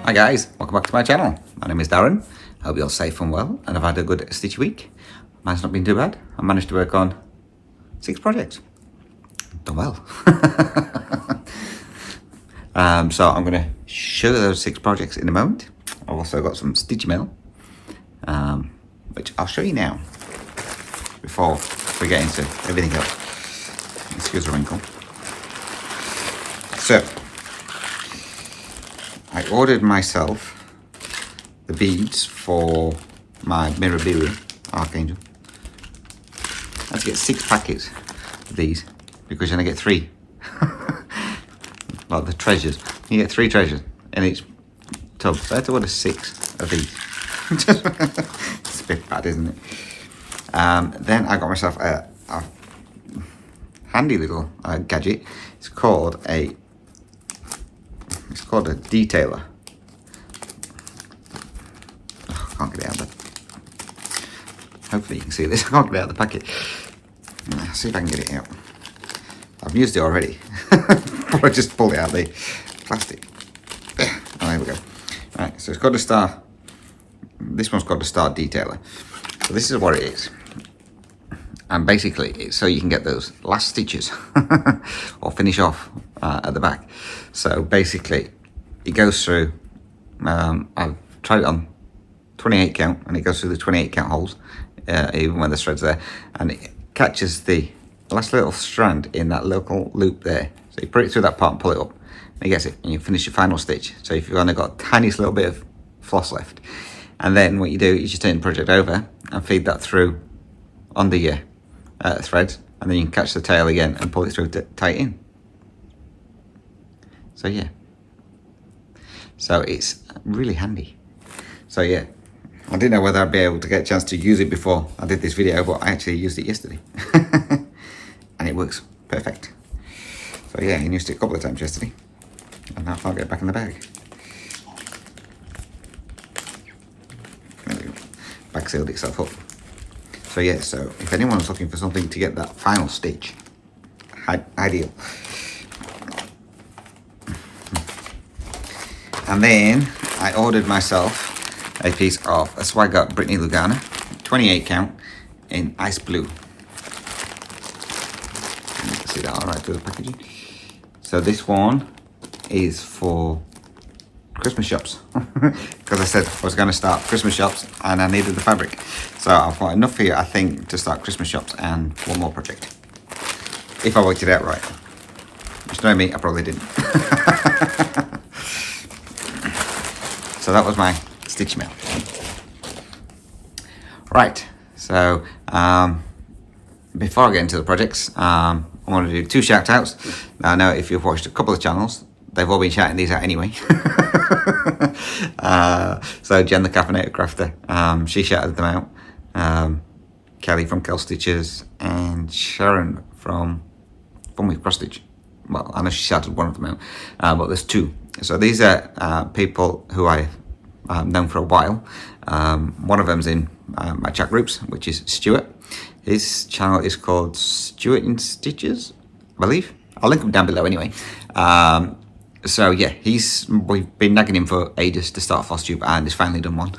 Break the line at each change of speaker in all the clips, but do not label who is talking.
Hi guys, welcome back to my channel. My name is Darren. I hope you're safe and well and have had a good stitchy week. Mine's not been too bad. I managed to work on 6 projects. Done well. So I'm going to show those 6 projects in a moment. I've also got some stitchy mail, which I'll show you now before we get into everything else. Excuse the wrinkle. So I ordered myself the beads for my Mirabilia Archangel. I had to get 6 packets of these because you're going to get 3. Like the treasures. You get 3 treasures in each tub. So I had to order 6 of these. It's a bit bad, isn't it? Then I got myself a handy little gadget. It's called a detailer. Oh, I can't get it out of the... Hopefully you can see this. I can't get it out of the packet. Let's see if I can get it out. I've used it already. But I just pulled it out of the plastic. Oh, there we go. Right, so it's got a Star. This one's got a Star detailer. So this is what it is. And basically, it's so you can get those last stitches or finish off at the back. So basically, it goes through, I've tried it on 28 count, and it goes through the 28 count holes, even when the thread's there, and it catches the last little strand in that local loop there. So you put it through that part and pull it up, and you get it, and you finish your final stitch. So if you've only got a tiniest little bit of floss left, and then what you do is you turn the project over and feed that through under your threads, and then you can catch the tail again and pull it through to tie it in. So yeah, so it's really handy. So yeah, I didn't know whether I'd be able to get a chance to use it before I did this video, but I actually used it yesterday. And it works perfect. So yeah, I used it a couple of times yesterday, and now I'll get it back in the bag. There we go. Back sealed itself up. So yeah, so if anyone's looking for something to get that final stitch, ideal. And then I ordered myself a piece of a Swagger Brittany Lugana, 28 count in ice blue. You can see that all right through the packaging. So this one is for Christmas shops, because I said I was going to start Christmas shops and I needed the fabric. So I've got enough here, I think, to start Christmas shops and one more project. If I worked it out right. Just know me, I probably didn't. So that was my stitch mail. Right, so before I get into the projects, I want to do 2 shout outs. Now I know if you've watched a couple of channels, they've all been shouting these out anyway. So Jen the Caffeinated Crafter, she shouted them out. Kelly from Kel Stitches and Sharon from Evenweave Cross Stitch. Well, I know she shouted one of them out, but there's 2. So these are people who I've known for a while. One of them's in my chat groups, which is Stuart. His channel is called Stuart in Stitches, I believe. I'll link him down below anyway. So yeah, we've been nagging him for ages to start Flosstube, and he's finally done one.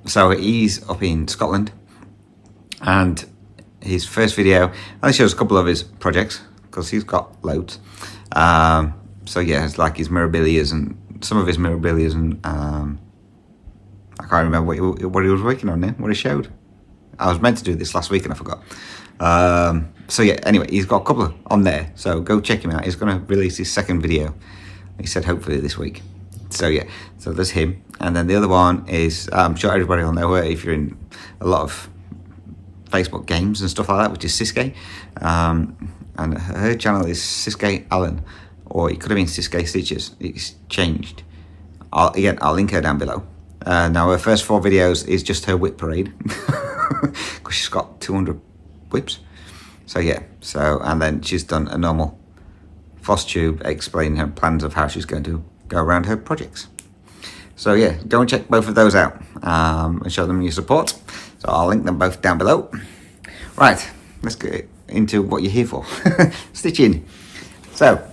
So he's up in Scotland, and his first video, I shows a couple of his projects, because he's got loads. So yeah, it's like his Mirabilias and some of his Mirabilias, and I can't remember what he was working on now, what he showed. I was meant to do this last week and I forgot. So yeah, anyway, he's got a couple on there, so go check him out. He's going to release his 2nd video. He said hopefully this week. So yeah, so there's him. And then the other one is, I'm sure everybody will know her if you're in a lot of Facebook games and stuff like that, which is Siske. And her channel is Siske Allen, or it could have been Siske Stitches. It's changed. I'll link her down below. Now her first 4 videos is just her whip parade, because she's got 200 whips. So yeah, and then she's done a normal Flosstube explaining her plans of how she's going to go around her projects. So yeah, go and check both of those out and show them your support. So I'll link them both down below. Right, let's get into what you're here for. Stitching. So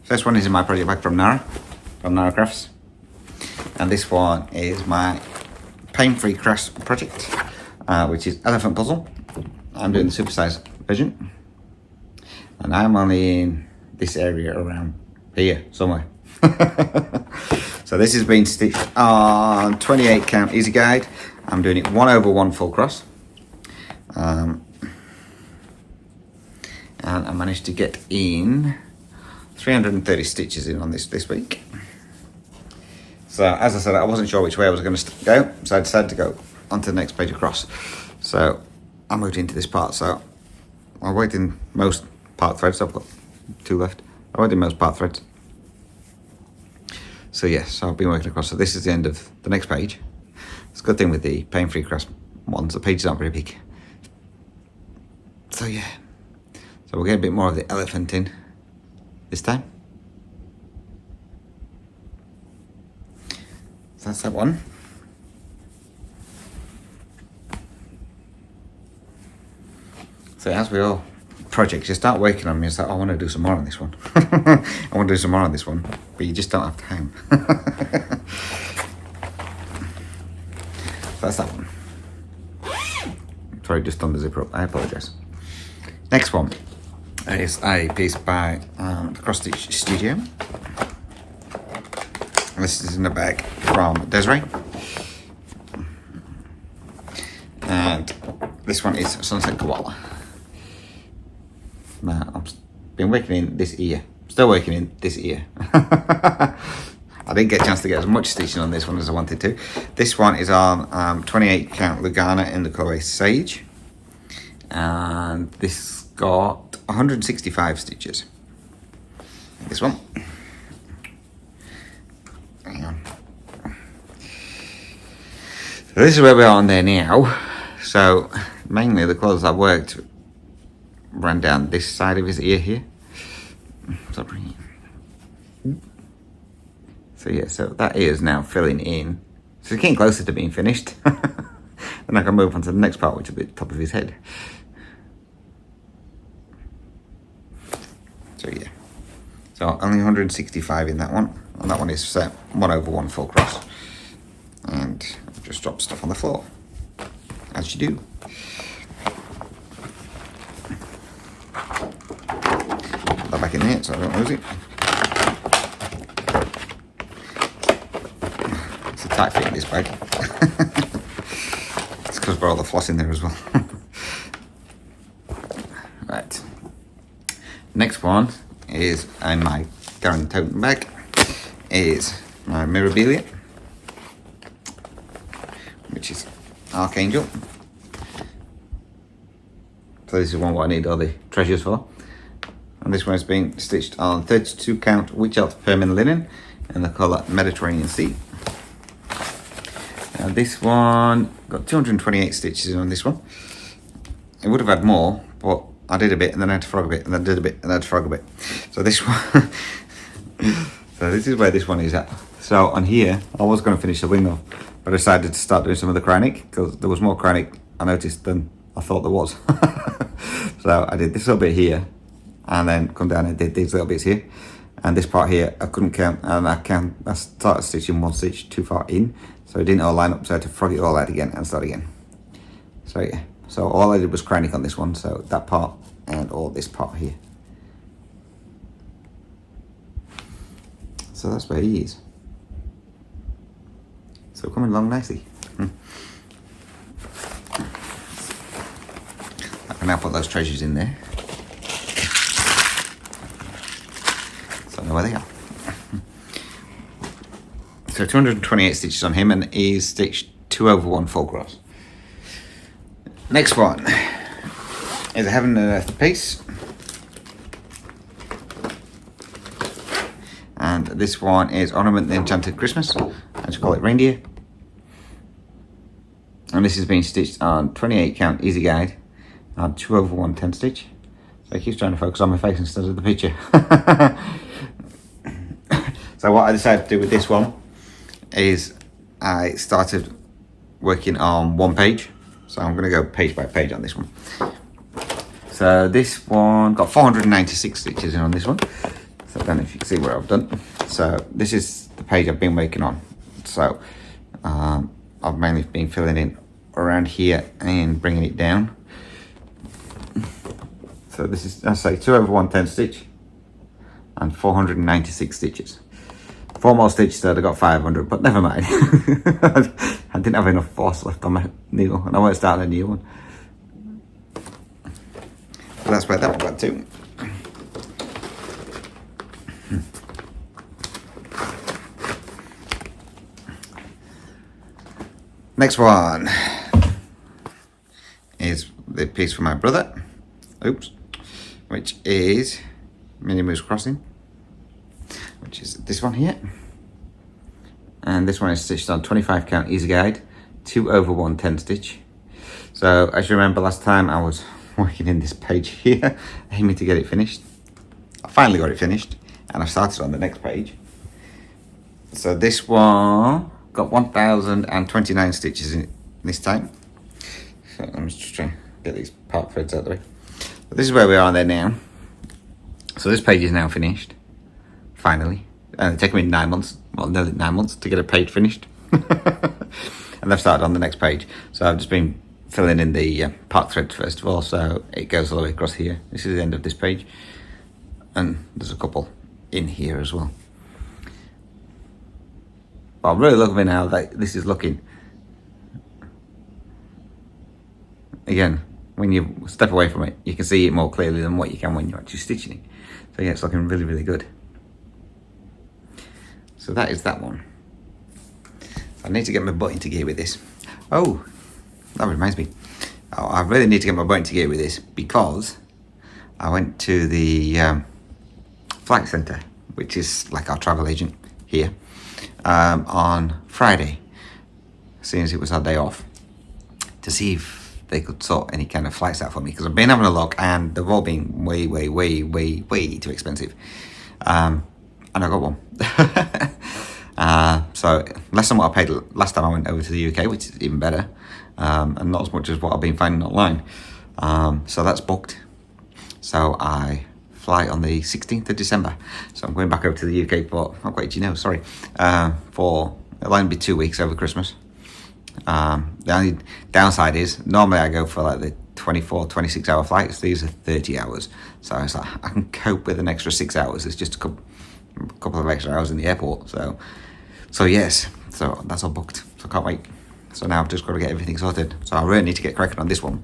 First one is in my project bag from Nara Crafts, and this one is my Paine free crafts project, which is elephant puzzle. I'm doing the supersized version, and I'm only in this area around here somewhere. So this has been stitched on 28 count easy guide. I'm doing it 1/1 full cross, and I managed to get in 330 stitches in on this week. So as I said, I wasn't sure which way I was going to go, so I decided to go onto the next page across. So I moved into this part. So I worked in most part threads. I've got 2 left. I worked in most part threads. So yes, so I've been working across. So this is the end of the next page. It's a good thing with the Paine free crafts ones, the pages aren't very big. So yeah, so we'll get a bit more of the elephant in this time. So that's that one. So as with all projects, you start working on them, it's like, oh, I want to do some more on this one. I want to do some more on this one, but you just don't have time. So that's that one. Sorry, just done the zipper up, I apologise. Next one is a piece by the Cross Stitch Studio. This is in the bag from Desiree. And this one is Sunset Koala. Now, I've been working in this ear. Still working in this ear. I didn't get a chance to get as much stitching on this one as I wanted to. This one is on 28 count Lugana in the colourway Sage. And this got 165 stitches. This one. Hang on. So this is where we are on there now. So mainly the colours I worked ran down this side of his ear here. So yeah, so that ear is now filling in. So it's getting closer to being finished. Then I can move on to the next part, which is the top of his head. So yeah, so only 165 in that one, and that one is set 1/1 full cross. And I've just dropped stuff on the floor, as you do. Put that back in there so I don't lose it. It's a tight fit in this bag. It's because we've got all the floss in there as well. Right. Next one is in my Darren tote bag is my Mirabilia, which is Archangel. So this is one what I need all the treasures for. And this one has been stitched on 32 count wichelt permanent linen in the colour Mediterranean Sea. And this one got 228 stitches on this one. It would have had more, but I did a bit and then I had to frog a bit and then I did a bit and I had to frog a bit. So this one, so this is where this one is at. So on here, I was going to finish the wing off, but I decided to start doing some of the cryonic because there was more cryonic I noticed than I thought there was. So I did this little bit here and then come down and did these little bits here. And this part here, I couldn't count, and I started stitching one stitch too far in, so it didn't all line up, so I had to frog it all out again and start again. So yeah, so all I did was cryonic on this one, so that part and all this part here. So that's where he is. So coming along nicely. I can now put those treasures in there. So I know where they are. So 228 stitches on him, and he's stitched 2/1 full cross. Next one is a Heaven and Earth piece. And this one is Ornament the Enchanted Christmas. I just call it reindeer. And this has been stitched on 28 count easy guide on 2/1 10 stitch. So it keeps trying to focus on my face instead of the picture. So what I decided to do with this one is I started working on one page. So I'm going to go page by page on this one. So this one got 496 stitches in on this one. So I don't know if you can see what I've done. So this is the page I've been working on. So I've mainly been filling in around here and bringing it down. So this is, I say, 2 over 110 stitch and 496 stitches. 4 more stitches that I got 500, but never mind. I didn't have enough force left on my needle, and I won't start a new one. So that's where that one got to. Next one is the piece for my brother. Oops. Which is Mini Moose Crossing, which is this one here. And this one is stitched on 25 count easy guide, 2 over 110 stitch. So as you remember last time, I was working in this page here, aiming to get it finished. I finally got it finished, and I started on the next page. So this one got 1029 stitches in this time. So I'm just trying to get these part threads out of the way. But this is where we are there now. So this page is now finished, finally. And it's taken me 9 months, well, nearly 9 months to get a page finished. And I've started on the next page. So I've just been filling in the part threads first of all, so it goes all the way across here. This is the end of this page. And there's a couple in here as well. But I'm really loving how this is looking. Again, when you step away from it, you can see it more clearly than what you can when you're actually stitching it. So yeah, it's looking really, really good. So that is that one. I need to get my butt into gear with this. Oh, that reminds me. Oh, I really need to get my butt into gear with this because I went to the flight centre, which is like our travel agent here, on Friday, seeing as it was our day off, to see if they could sort any kind of flights out for me, because I've been having a look and they've all been way, way, way, way, way too expensive. And I got one. So less than what I paid last time I went over to the UK, which is even better, and not as much as what I've been finding online. So that's booked. So I fly on the 16th of December. So I'm going back over to the UK for, oh wait, you know, sorry, for, it'll only be 2 weeks over Christmas. The only downside is normally I go for like the 24, 26 hour flights. These are 30 hours. So it's like I can cope with an extra 6 hours. It's just a couple of extra hours in the airport. So yes, so that's all booked. So I can't wait. So now I've just got to get everything sorted. So I really need to get cracking on this one.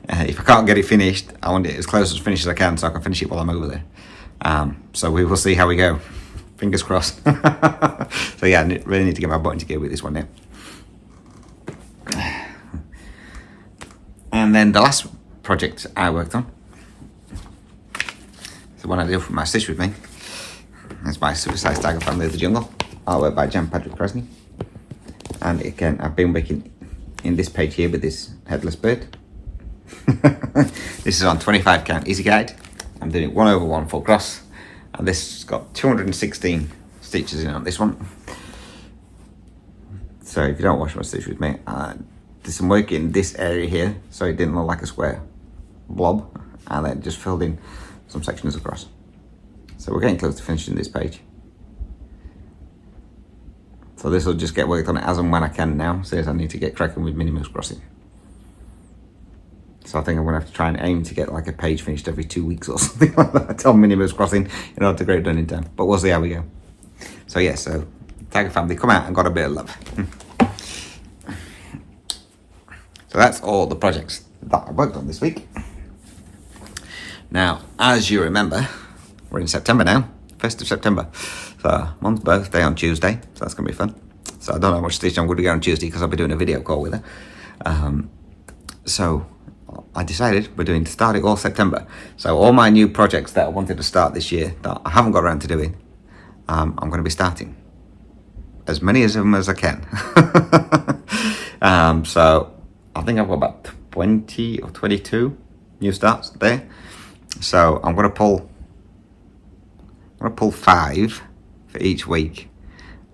If I can't get it finished, I want it as close as finished as I can so I can finish it while I'm over there. So we will see how we go. Fingers crossed. So yeah, I really need to get my butt into gear with this one now. And then the last project I worked on, the one I did for my Stitch With Me, is my Supersized Tiger Family of the Jungle, artwork by Jan Patrick Krasny. And again, I've been working in this page here with this headless bird. This is on 25 count easy guide. I'm doing it 1 over 1 full cross, and this has got 216 stitches in on this one. So if you don't watch my Stitch With Me, did some work in this area here so it didn't look like a square blob, and then just filled in some sections across. So we're getting close to finishing this page. So this will just get worked on as and when I can now, since I need to get cracking with Mini Moose Crossing. So I think I'm going to have to try and aim to get like a page finished every 2 weeks or something like that on Mini Moose Crossing in order to get it done in time. But we'll see how we go. So yeah, so Tiger Family come out and got a bit of love. So that's all the projects that I worked on this week. Now, as you remember, we're in September now, 1st of September. So Mum's birthday on Tuesday, so that's going to be fun. So I don't know how much stitch I'm going to get on Tuesday because I'll be doing a video call with her. So I decided we're doing start it all September. So all my new projects that I wanted to start this year that I haven't got around to doing, I'm going to be starting as many of them as I can. So I think I've got about 20 or 22 new starts there. So I'm going to pull 5 for each week,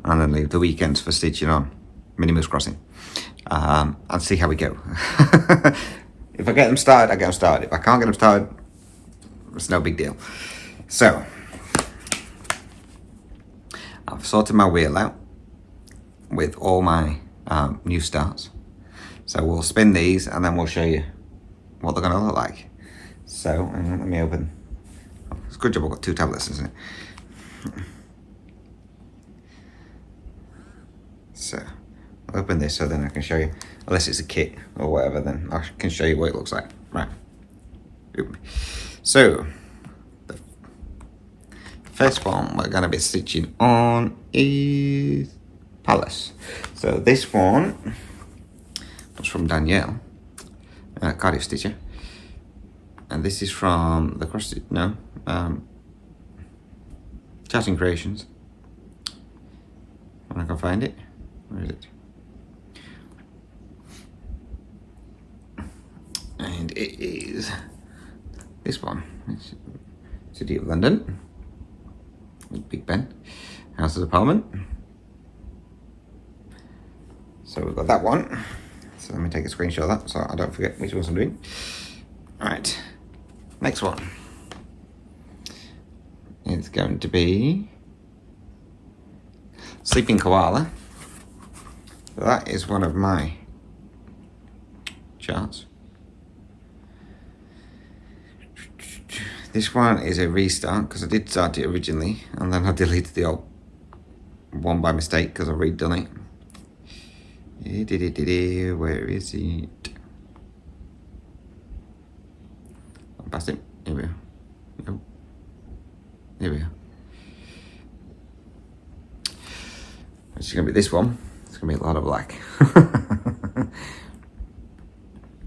and then leave the weekends for stitching on Mini Moose Crossing, and see how we go. If I get them started, I get them started. If I can't get them started, it's no big deal. So I've sorted my wheel out with all my new starts. So we'll spin these and then we'll show you what they're going to look like. So let me open. It's a good job I've got 2 tablets, isn't it? So I'll open this so then I can show you, unless it's a kit or whatever, then I can show you what it looks like. Right. So the first one we're going to be stitching on is Palace. So this one was from Danielle, Cardiff Stitcher, and this is from the Chatting Creations. When I can find it, where is it? And it is this one. It's City of London with Big Ben, Houses of Parliament. So we've got that one. So let me take a screenshot of that so I don't forget which ones I'm doing. Alright, next one. It's going to be Sleeping Koala. So that is one of my charts. This one is a restart because I did start it originally and then I deleted the old one by mistake because I've redone it. Where is it? I'm past it. Here we are. Nope. Here we are. It's going to be this one. It's going to be a lot of black.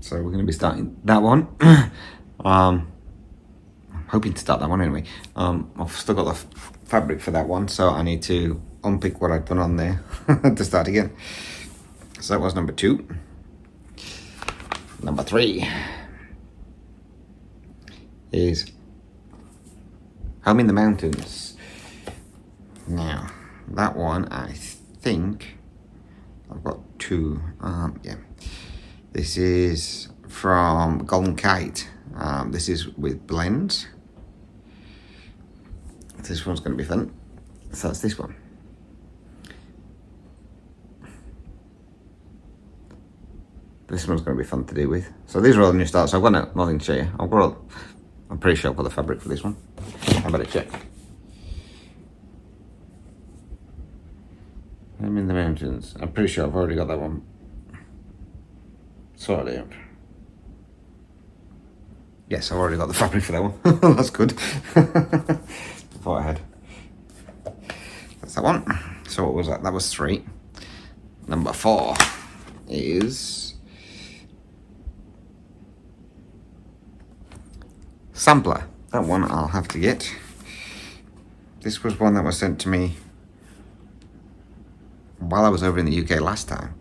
So we're going to be starting that one. I'm hoping to start that one anyway. I've still got the fabric for that one, so I need to unpick what I've done on there to start again. So that was number 2. Number 3 is Home in the Mountains. Now, that one, I think I've got 2. Yeah, this is from Golden Kite. This is with blends. This one's going to be fun. So that's this one. This one's going to be fun to do with. So these are all the new starts. I've got nothing to show you. I'm pretty sure I've got the fabric for this one. I better check. I'm in the mountains. I'm pretty sure I've already got that one sorted out. Yes, I've already got the fabric for that one. That's good. Thought I had. That's that one. So what was that? That was 3. Number 4 is Sampler. That one I'll have to get. This was one that was sent to me while I was over in the UK last time.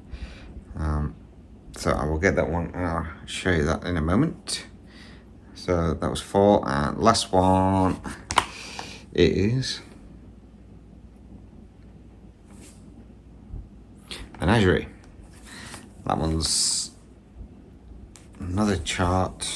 So I will get that one and I'll show you that in a moment. So that was 4, and last one is Menagerie. That one's another chart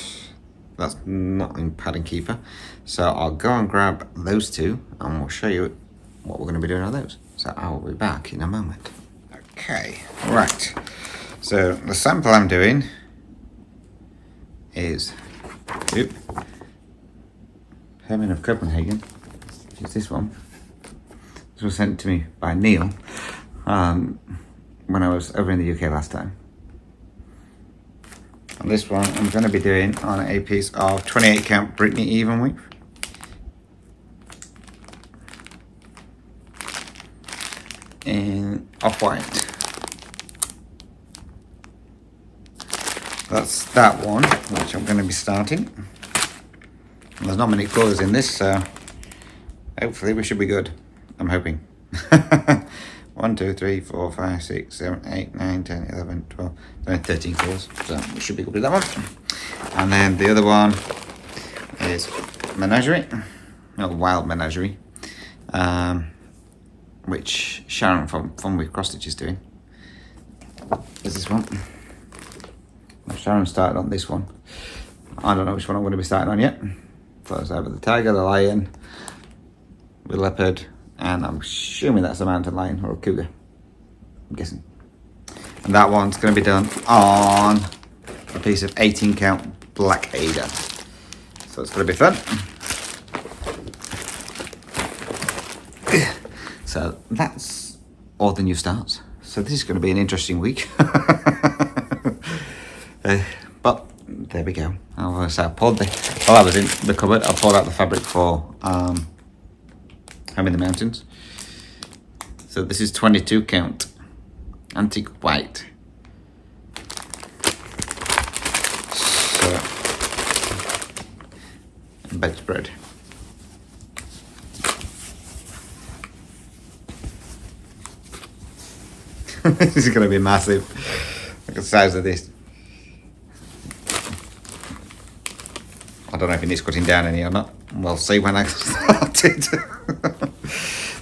that's not in Pad and Keeper. So I'll go and grab those 2 and we'll show you what we're going to be doing on those. So I will be back in a moment. Okay, right. So the sample I'm doing is Herman of Copenhagen, which is this one. This was sent to me by Neil when I was over in the UK last time. And this one I'm going to be doing on a piece of 28 count Brittany evenweave. In off-white. That's that one, which I'm going to be starting. And there's not many colours in this, so hopefully we should be good. I'm hoping. 1, 2, 3, 4, 5, 6, 7, 8, 9, 10, 11, 12, 13 colours. So we should be good with that one. And then the other one is Menagerie, Wild Menagerie, which Sharon from Fun with Cross Stitch is doing. There's this one. Sharon started on this one. I don't know which one I'm going to be starting on yet. So it's either the tiger, the lion, the leopard, and I'm assuming that's a mountain lion or a cougar, I'm guessing. And that one's going to be done on a piece of 18 count black Haed. So it's going to be fun. So that's all the new starts. So this is going to be an interesting week. But there we go. I pulled while I was in the cupboard, I pulled out the fabric for I'm in the mountains. So this is 22 count antique white. So bedspread. This is going to be massive. Look at the size of this. I don't know if it needs cutting down any or not. We'll see when I start it.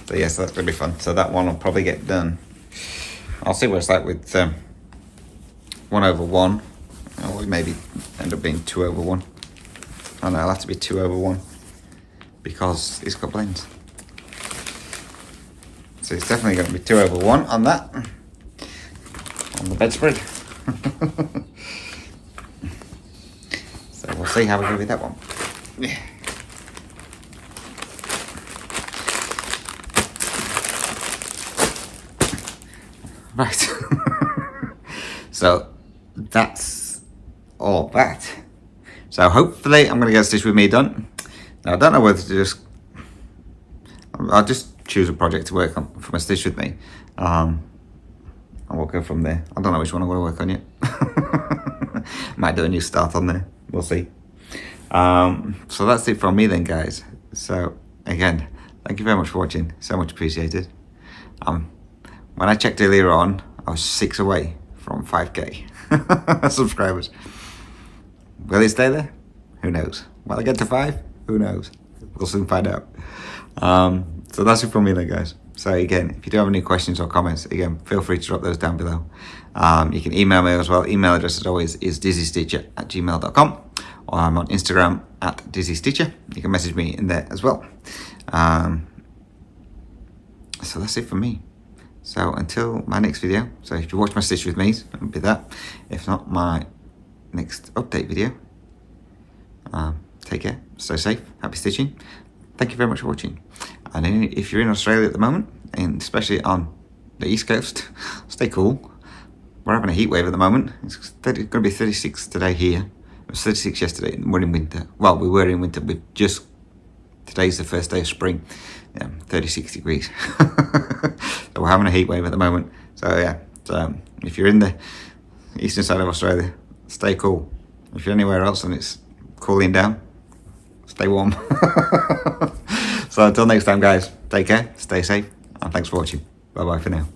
So yes, that's going to be fun. So that one will probably get done. I'll see what it's like with 1/1. Or maybe end up being 2/1. Oh no, it'll have to be 2/1 because it's got blends. So it's definitely going to be 2/1 on that. On the bedspread. So we'll see how we go with that one. Yeah. Right. So that's all that. So hopefully I'm going to get Stitch With Me done. Now I don't know whether to I'll just choose a project to work on for my Stitch With Me. And we'll go from there. I don't know which one I'm going to work on yet. Might do a new start on there. We'll see. So that's it from me then, guys. So again, thank you very much for watching. So much appreciated. When I checked earlier on, I was 6 away from 5k subscribers. Will it stay there? Who knows? Will I get to 5? Who knows? We'll soon find out. So that's it from me then, guys. So again, if you do have any questions or comments, again, feel free to drop those down below. You can email me as well. Email address, as always, is dizzystitcher@gmail.com, or I'm on Instagram @dizzystitcher. You can message me in there as well. So that's it from me. So until my next video, so if you watch my Stitch With Me, it'll be that. If not, my next update video. Take care, stay safe, happy stitching. Thank you very much for watching. And if you're in Australia at the moment, and especially on the East Coast, stay cool. We're having a heat wave at the moment. It's going to be 36 today here. It was 36 yesterday, and we're in winter. Well, we were in winter. Today's the first day of spring. Yeah, 36 degrees. So we're having a heat wave at the moment. So yeah, if you're in the eastern side of Australia, stay cool. If you're anywhere else and it's cooling down, stay warm. So until next time, guys, take care, stay safe, and thanks for watching. Bye bye for now.